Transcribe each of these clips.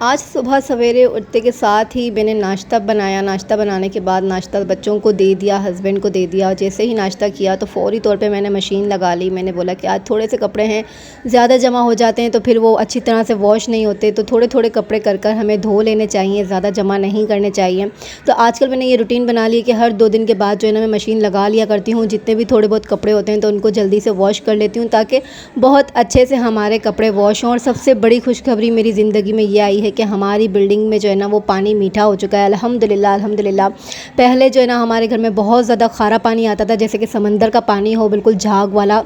आज सुबह सवेरे उठते के साथ ही मैंने नाश्ता बनाया। नाश्ता बनाने के बाद नाश्ता बच्चों को दे दिया, हस्बैंड को दे दिया और जैसे ही नाश्ता किया तो फ़ौरी तौर पे मैंने मशीन लगा ली। मैंने बोला कि आज थोड़े से कपड़े हैं, ज़्यादा जमा हो जाते हैं तो फिर वो अच्छी तरह से वॉश नहीं होते, तो थोड़े थोड़े कपड़े कर कर हमें धो लेने चाहिए, ज़्यादा जमा नहीं करने चाहिए। तो आजकल मैंने ये रूटीन बना ली कि हर 2 दिन के बाद जो है ना, मैं मशीन लगा लिया करती हूँ। जितने भी थोड़े बहुत कपड़े होते हैं तो उनको जल्दी से वॉश कर लेती हूँ ताकि बहुत अच्छे से हमारे कपड़े वॉश हों। और सबसे बड़ी खुशखबरी मेरी ज़िंदगी में ये आई है कि हमारी बिल्डिंग में जो है ना, वो पानी मीठा हो चुका है, अल्हम्दुलिल्लाह अल्हम्दुलिल्लाह। पहले जो है ना, हमारे घर में बहुत ज़्यादा खारा पानी आता था, जैसे कि समंदर का पानी हो, बिल्कुल झाग वाला।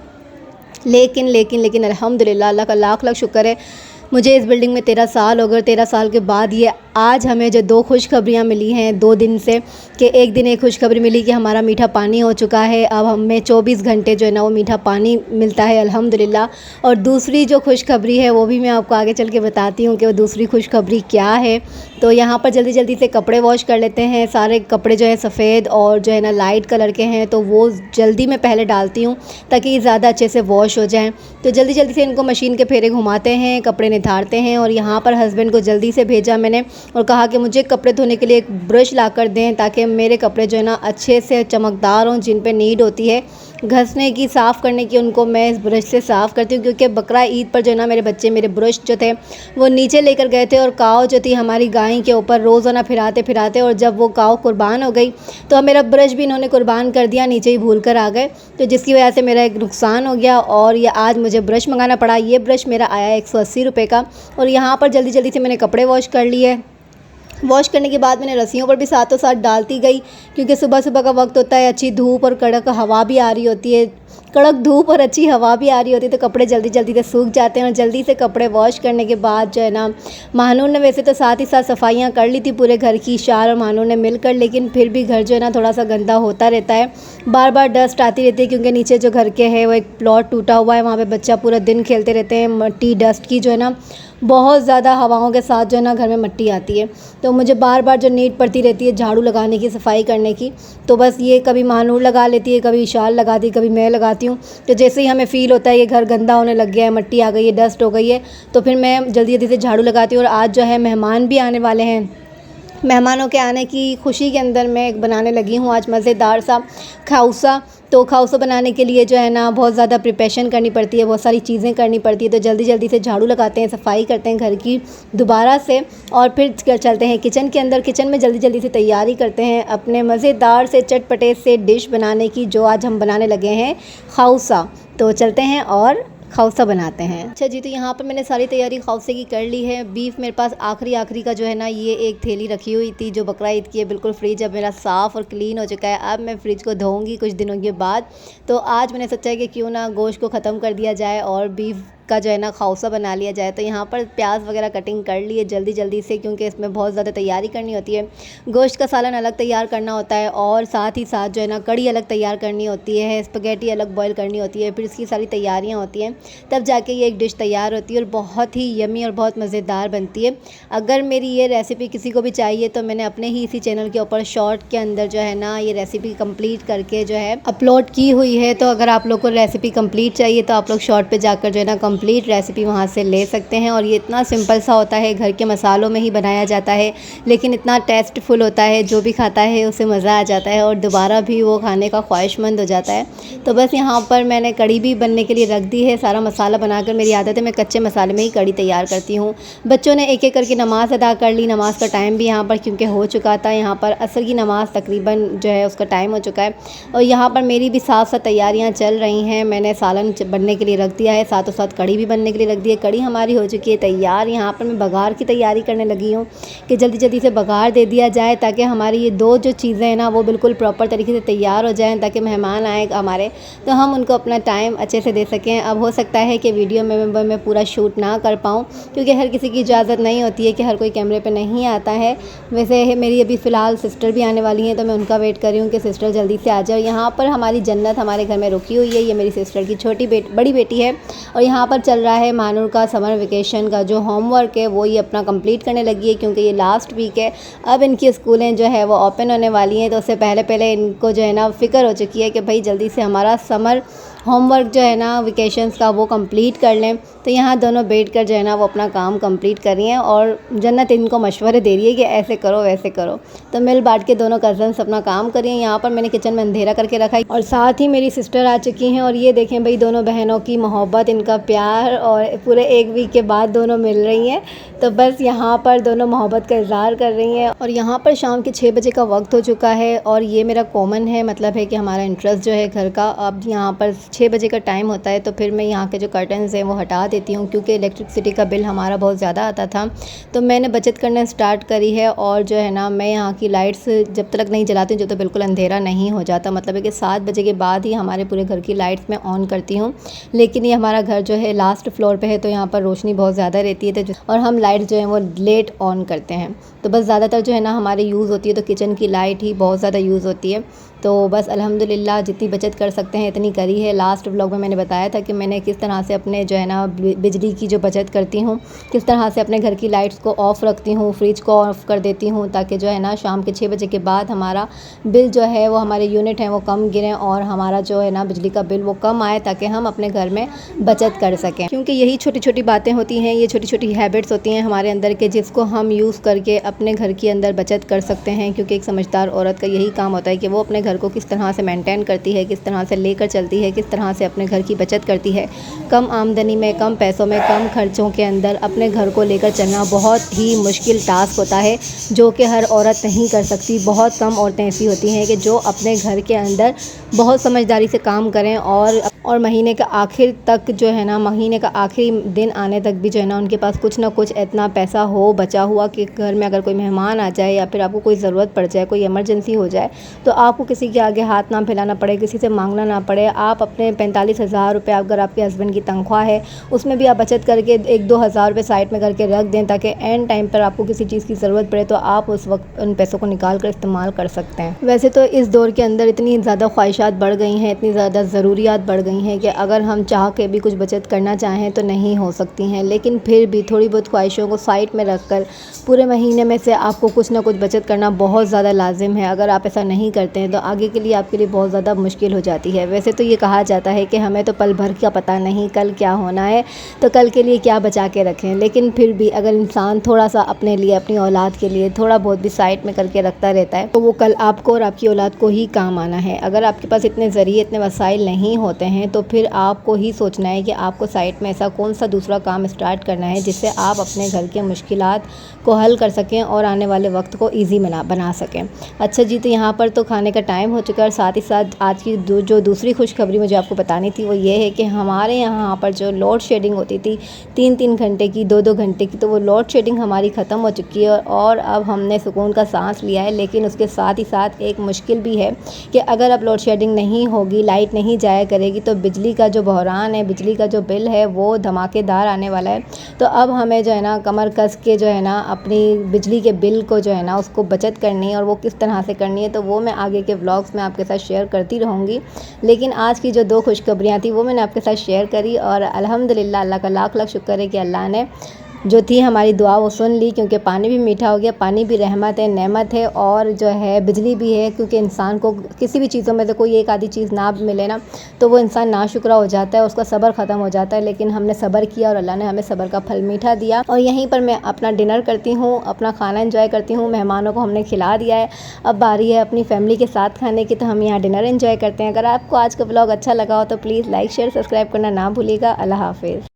लेकिन लेकिन लेकिन अल्हम्दुलिल्लाह, अल्लाह का लाख लाख शुक्र है, मुझे इस बिल्डिंग में 13 साल हो गए। 13 साल के बाद ये आज हमें जो 2 खुशखबरियाँ मिली हैं 2 दिन से, कि एक दिन एक खुशखबरी मिली कि हमारा मीठा पानी हो चुका है, अब हमें 24 घंटे जो है ना वो मीठा पानी मिलता है अल्हम्दुलिल्लाह। और दूसरी जो खुशखबरी है वो भी मैं आपको आगे चल के बताती हूँ कि वो दूसरी खुशखबरी क्या है। तो यहाँ पर जल्दी जल्दी से कपड़े वॉश कर लेते हैं। सारे कपड़े जो है सफ़ेद और जो है ना लाइट कलर के हैं, तो वो जल्दी मैं पहले डालती हूँ ताकि ज़्यादा अच्छे से वॉश हो जाएँ। तो जल्दी जल्दी से इनको मशीन के फेरे घुमाते हैं, कपड़े निथारते हैं। और यहाँ पर हस्बैंड को जल्दी से भेजा मैंने और कहा कि मुझे कपड़े धोने के लिए एक ब्रश ला कर दें ताकि मेरे कपड़े जो है ना अच्छे से चमकदार हों, जिन पे नीड होती है घसने की, साफ़ करने की, उनको मैं इस ब्रश से साफ़ करती हूँ। क्योंकि बकरा ईद पर जो है ना, मेरे बच्चे मेरे ब्रश जो थे वो नीचे लेकर गए थे और काव जो थी हमारी गाय के ऊपर रोज़ाना फिराते फिराते, और जब वो काव कुर्बान हो गई तो मेरा ब्रश भी इन्होंने कुर्बान कर दिया, नीचे ही भूल कर आ गए। तो जिसकी वजह से मेरा एक नुकसान हो गया और ये आज मुझे ब्रश मंगाना पड़ा। ये ब्रश मेरा आया 180 रुपये का। और यहाँ पर जल्दी जल्दी से मैंने कपड़े वॉश कर लिए। वॉश करने के बाद मैंने रस्सियों पर भी साथों साथ डालती गई, क्योंकि सुबह सुबह का वक्त होता है, अच्छी धूप और कड़क हवा भी आ रही होती है, कड़क धूप और अच्छी हवा भी आ रही होती है, तो कपड़े जल्दी जल्दी से सूख जाते हैं। और जल्दी से कपड़े वॉश करने के बाद जो है ना, महानूर ने वैसे तो साथ ही साथ सफाइयाँ कर ली थी पूरे घर की, शार और महानूर ने मिलकर, लेकिन फिर भी घर जो है ना थोड़ा सा गंदा होता रहता है, बार बार डस्ट आती रहती है। क्योंकि नीचे जो घर के है वो एक प्लॉट टूटा हुआ है, वहाँ पे बच्चा पूरा दिन खेलते रहते हैं। मट्टी डस्ट की जो है ना, बहुत ज़्यादा हवाओं के साथ जो है ना घर में मट्टी आती है, तो मुझे बार बार जो नीड पड़ती रहती है झाड़ू लगाने की, सफाई करने की। तो बस ये कभी महानूर लगा लेती है, कभी इशाल लगाती है, कभी मैं लगाती हूँ। तो जैसे ही हमें फ़ील होता है ये घर गंदा होने लग गया है, मट्टी आ गई है, डस्ट हो गई है, तो फिर मैं जल्दी जल्दी से झाड़ू लगाती हूँ। और आज जो है मेहमान भी आने वाले हैं, मेहमानों के आने की खुशी के अंदर मैं एक बनाने लगी हूँ आज मज़ेदार सा खाउसा। तो खाउसा बनाने के लिए जो है ना बहुत ज़्यादा प्रिपरेशन करनी पड़ती है, बहुत सारी चीज़ें करनी पड़ती है। तो जल्दी जल्दी से झाड़ू लगाते हैं, सफाई करते हैं घर की दोबारा से, और फिर चलते हैं किचन के अंदर। किचन में जल्दी जल्दी से तैयारी करते हैं अपने मज़ेदार से चटपटे से डिश बनाने की, जो आज हम बनाने लगे हैं खाउसा। तो चलते हैं और खाउसा बनाते हैं। अच्छा जी, तो यहाँ पर मैंने सारी तैयारी खाउसे की कर ली है। बीफ मेरे पास आखिरी का जो है ना, ये एक थैली रखी हुई थी जो बकरा ईद की है, बिल्कुल फ्रिज अब मेरा साफ़ और क्लीन हो चुका है। अब मैं फ्रिज को धोऊंगी कुछ दिनों के बाद। तो आज मैंने सोचा है कि क्यों ना गोश्त को ख़त्म कर दिया जाए और बीफ का जो है ना खाउसा बना लिया जाए। तो यहाँ पर प्याज वगैरह कटिंग कर ली है जल्दी जल्दी से, क्योंकि इसमें बहुत ज़्यादा तैयारी करनी होती है। गोश्त का सालन अलग तैयार करना होता है और साथ ही साथ जो है ना कड़ी अलग तैयार करनी होती है, स्पगेटी अलग बॉईल करनी होती है, फिर इसकी सारी तैयारियाँ होती हैं, तब जाके ये एक डिश तैयार होती है और बहुत ही यमी और बहुत मज़ेदार बनती है। अगर मेरी ये रेसिपी किसी को भी चाहिए तो मैंने अपने ही इसी चैनल के ऊपर शॉर्ट के अंदर जो है ना ये रेसिपी कंप्लीट करके जो है अपलोड की हुई है। तो अगर आप लोग को रेसिपी कंप्लीट चाहिए तो आप लोग शॉर्ट पे जाकर जो है ना कंप्लीट रेसिपी वहाँ से ले सकते हैं। और ये इतना सिंपल सा होता है, घर के मसालों में ही बनाया जाता है, लेकिन इतना टेस्टफुल होता है, जो भी खाता है उसे मज़ा आ जाता है और दोबारा भी वो खाने का ख्वाहिशमंद हो जाता है। तो बस यहाँ पर मैंने कड़ी भी बनने के लिए रख दी है। सारा मसाला बनाकर, मेरी आदत है मैं कच्चे मसाले में ही कड़ी तैयार करती हूँ। बच्चों ने एक एक करके नमाज़ अदा कर ली। नमाज़ का टाइम भी यहाँ पर क्योंकि हो चुका था, यहाँ पर असर की नमाज़ तकरीबन जो है उसका टाइम हो चुका है। और यहाँ पर मेरी भी साथ साथ तैयारियाँ चल रही हैं। मैंने सालन बनने के लिए रख दिया है, साथों साथ कड़ी भी बनने के लिए रख दी है। कड़ी हमारी हो चुकी है तैयार। यहाँ पर मैं बघार की तैयारी करने लगी हूँ कि जल्दी जल्दी से बघार दे दिया जाए, ताकि हमारी ये 2 जो चीज़ें हैं ना वो बिल्कुल प्रॉपर तरीके से तैयार हो जाएँ, ताकि मेहमान आए हमारे तो हम उनको अपना टाइम अच्छे से दे सकें। अब हो सकता है कि वीडियो में मैं पूरा शूट ना कर पाऊँ, क्योंकि हर किसी की इजाज़त नहीं होती है कि हर कोई कैमरे पे नहीं आता है। वैसे मेरी अभी फ़िलहाल सिस्टर भी आने वाली हैं, तो मैं उनका वेट कर रही हूँ कि सिस्टर जल्दी से आ जाए। यहाँ पर हमारी जन्नत हमारे घर में रुकी हुई है, ये मेरी सिस्टर की बड़ी बेटी है। और यहाँ पर चल रहा है मानूर का समर वेकेशन का जो होमवर्क है वो ये अपना कंप्लीट करने लगी है, क्योंकि ये लास्ट वीक है। अब इनकी स्कूलें जो है वो ओपन होने वाली हैं, तो उससे पहले पहले इनको जो है ना फ़िक्र हो चुकी है कि भाई जल्दी से हमारा समर होमवर्क जो है ना वेकेशंस का वो कंप्लीट कर लें। तो यहाँ दोनों बैठकर जो है ना वो अपना काम कंप्लीट कर रही हैं और जन्नत इनको मशवरे दे रही है कि ऐसे करो वैसे करो। तो मिल बांट के दोनों कज़न्स अपना काम कर रही हैं। यहाँ पर मैंने किचन में अंधेरा करके रखा है और साथ ही मेरी सिस्टर आ चुकी हैं और ये देखें भाई दोनों बहनों की मोहब्बत, इनका प्यार, और पूरे 1 वीक के बाद दोनों मिल रही हैं। तो बस यहाँ पर दोनों मोहब्बत का इज़हार कर रही हैं। और यहाँ पर शाम के 6 बजे का वक्त हो चुका है और ये मेरा कॉमन है, मतलब है कि हमारा इंटरेस्ट जो है घर का, अब यहाँ पर 6 बजे का टाइम होता है तो फिर मैं यहाँ के जो कर्टन्स हैं वो हटा देती हूँ, क्योंकि इलेक्ट्रिसिटी का बिल हमारा बहुत ज़्यादा आता था। तो मैंने बचत करना स्टार्ट करी है और जो है ना मैं यहाँ की लाइट्स जब तक नहीं जलाती हूँ जब तक बिल्कुल अंधेरा नहीं हो जाता, मतलब है कि 7 बजे के बाद ही हमारे पूरे घर की लाइट्स मैं ऑन करती हूँ। लेकिन ये हमारा घर जो है लास्ट फ्लोर पे है तो यहाँ पर रोशनी बहुत ज़्यादा रहती है और हम लाइट जो है वो लेट ऑन करते हैं। तो बस ज़्यादातर जो है ना हमारे यूज़ होती है तो किचन की लाइट ही बहुत ज़्यादा यूज़ होती है। तो बस अल्हम्दुलिल्लाह जितनी बचत कर सकते हैं इतनी करी है। लास्ट व्लॉग में मैंने बताया था कि मैंने किस तरह से अपने जो है ना बिजली की जो बचत करती हूँ, किस तरह से अपने घर की लाइट्स को ऑफ़ रखती हूँ, फ्रिज को ऑफ़ कर देती हूँ, ताकि जो है ना शाम के 6 बजे के बाद हमारा बिल जो है वो हमारे यूनिट हैं वो कम गिरें और हमारा जो है ना बिजली का बिल वो कम आए, ताकि हम अपने घर में बचत कर सकें। क्योंकि यही छोटी छोटी बातें होती हैं, ये छोटी छोटी हैबिट्स होती हैं हमारे अंदर के, जिसको हम यूज़ करके अपने घर के अंदर बचत कर सकते हैं। क्योंकि एक समझदार औरत का यही काम होता है कि वो अपने घर को किस तरह से मेंटेन करती है, किस तरह से लेकर चलती है, किस तरह से अपने घर की बचत करती है। कम आमदनी में, कम पैसों में, कम खर्चों के अंदर अपने घर को लेकर चलना बहुत ही मुश्किल टास्क होता है, जो कि हर औरत नहीं कर सकती। बहुत कम औरतें ऐसी होती हैं कि जो अपने घर के अंदर बहुत समझदारी से काम करें और महीने का आखिर तक जो है ना, महीने का आखिरी दिन आने तक भी जो है ना उनके पास कुछ ना कुछ इतना पैसा हो बचा हुआ कि घर में अगर कोई मेहमान आ जाए या फिर आपको कोई ज़रूरत पड़ जाए, कोई इमरजेंसी हो जाए, तो आपको किसी के आगे हाथ ना फैलाना पड़े, किसी से मांगना ना पड़े। आप अपने 45,000 रुपये अगर आपके हस्बैंड की तनख्वाह है उसमें भी आप बचत करके 1-2 हज़ार रुपये साइड में करके रख दें, ताकि एंड टाइम पर आपको किसी चीज़ की ज़रूरत पड़े तो आप उस वक्त उन पैसों को निकाल कर इस्तेमाल कर सकते हैं। वैसे तो इस दौर के अंदर इतनी ज़्यादा ख्वाहिशात बढ़ गई हैं, इतनी ज़्यादा ज़रूरियात बढ़ गई हैं कि अगर हम चाह के भी कुछ बचत करना चाहें तो नहीं हो सकती हैं। लेकिन फिर भी थोड़ी बहुत ख्वाहिशों को साइड में रख कर पूरे महीने में से आपको कुछ ना कुछ बचत करना बहुत ज़्यादा लाजिम है। अगर आप ऐसा नहीं करते हैं तो आगे के लिए आपके लिए बहुत ज़्यादा मुश्किल हो जाती है। वैसे तो ये कहा जाता है कि हमें तो पल भर का पता नहीं कल क्या होना है, तो कल के लिए क्या बचा के रखें। लेकिन फिर भी अगर इंसान थोड़ा सा अपने लिए, अपनी औलाद के लिए थोड़ा बहुत भी साइड में करके रखता रहता है तो वो कल आपको और आपकी औलाद को ही काम आना है। अगर आपके पास इतने ज़रिए, इतने वसाइल नहीं होते हैं तो फिर आपको ही सोचना है कि आपको साइड में ऐसा कौन सा दूसरा काम स्टार्ट करना है जिससे आप अपने घर के मुश्किलात को हल कर सकें और आने वाले वक्त को ईजी बना सकें। अच्छा जी, तो यहाँ पर तो खाने का टाइम हो चुका है और साथ ही साथ आज की जो दूसरी खुशखबरी मुझे आपको बतानी थी वो ये है कि हमारे यहाँ पर जो लोड शेडिंग होती थी 3-3 घंटे की, 2-2 घंटे की, तो वो लोड शेडिंग हमारी ख़त्म हो चुकी है और अब हमने सुकून का सांस लिया है। लेकिन उसके साथ ही साथ एक मुश्किल भी है कि अगर अब लोड शेडिंग नहीं होगी, लाइट नहीं जाया करेगी, तो बिजली का जो बहरान है, बिजली का जो बिल है वो धमाकेदार आने वाला है। तो अब हमें जो है ना कमर कस के जो है ना अपनी बिजली के बिल को जो है ना उसको बचत करनी है, और वो किस तरह से करनी है तो वो मैं आगे के व्लॉग्स में आपके साथ शेयर करती रहूँगी। लेकिन आज की जो 2 खुशखबरियाँ थी वो मैंने आपके साथ शेयर करी और अल्हम्दुलिल्लाह अल्लाह का लाख लाख शुक्र है कि अल्लाह ने जो थी हमारी दुआ वो सुन ली, क्योंकि पानी भी मीठा हो गया। पानी भी रहमत है, नेमत है, और जो है बिजली भी है, क्योंकि इंसान को किसी भी चीज़ों में से कोई एक आधी चीज़ ना मिले ना तो वो इंसान नाशुक्रा हो जाता है, उसका सब्र ख़त्म हो जाता है। लेकिन हमने सब्र किया और अल्लाह ने हमें सब्र का फल मीठा दिया। और यहीं पर मैं अपना डिनर करती हूँ, अपना खाना एंजॉय करती हूँ। मेहमानों को हमने खिला दिया है, अब बारी है अपनी फैमिली के साथ खाने की, तो हम यहाँ डिनर एंजॉय करते हैं। अगर आपको आज का व्लॉग अच्छा लगा हो तो प्लीज़ लाइक शेयर सब्सक्राइब करना ना भूलिएगा। अल्लाह हाफिज़।